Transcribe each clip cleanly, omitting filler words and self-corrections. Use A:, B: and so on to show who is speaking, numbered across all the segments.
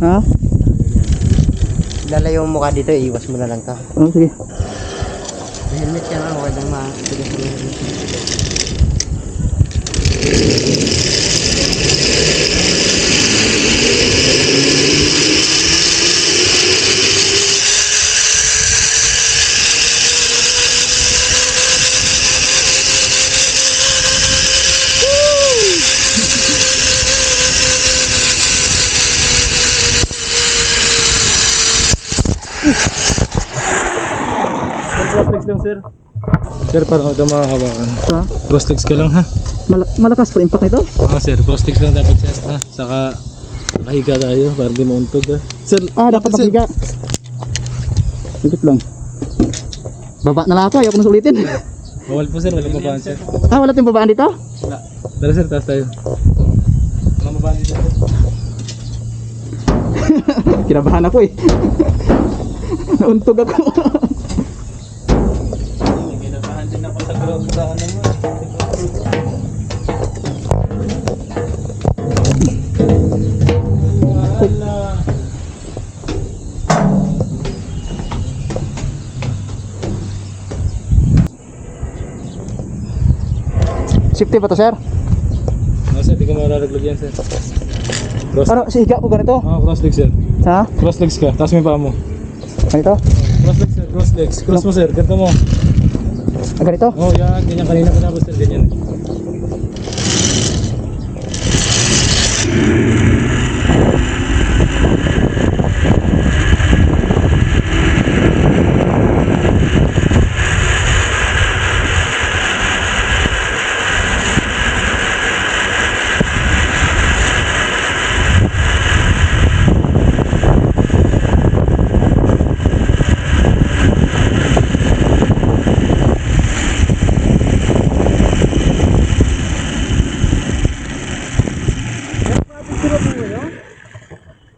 A: Ha?
B: Lalayo mo mukha dito, iwas mo na lang to.
A: Oh, sige.
B: May helmet ka na, huwag nang matigas mo.
C: Cross legs lang sir. Sir, parang ito makakawakan.
A: Ha?
C: Cross legs ka lang ha.
A: Malakas pa impact ito?
C: Sir, cross legs lang dapat sir ha. Saka nakahiga tayo para di mauntog ha. Sir,
A: Dapat
C: sir.
A: nakahiga. Sikit lang. Baba na lang ako, ayoko na sulitin.
C: Bawal po sir, walang babaan sir.
A: Wala tayong babaan dito?
C: Wala. Tara sir, taas tayo. Walang babaan dito sir.
A: Kinabahan ako eh. Nauntog ako.
C: Kinabahan din ako sa ground sa ano mo.
A: Safety ba to, sir?
C: Sir, di ka malalaglag yan sir. Cross.
A: Ano, sihiga ko ganito?
C: Cross legs sir.
A: Ha?
C: Cross legs ka, taas mo yung paa mo.
A: Ganito?
C: Cross legs sir, cross legs. Cross mo sir, ganito mo.
A: Ganito?
C: Yan, ganyan kanina ko tapos sir, ganyan.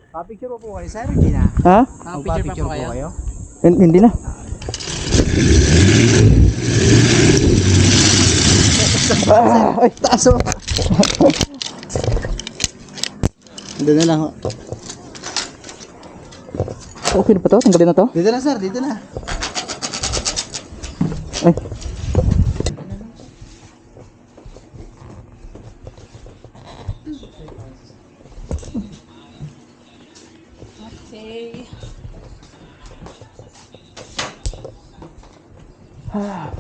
B: Pa-picture po kayo, sir? Hindi na.
A: Ha?
B: Pa-picture po kayo?
A: Hindi na. Ay, taas oh.
B: Dito na lang.
A: Okay na pa to? Tanggalin na to?
B: Dito na, sir. Dito na.
A: Ay.
D: Okay.
A: Ah.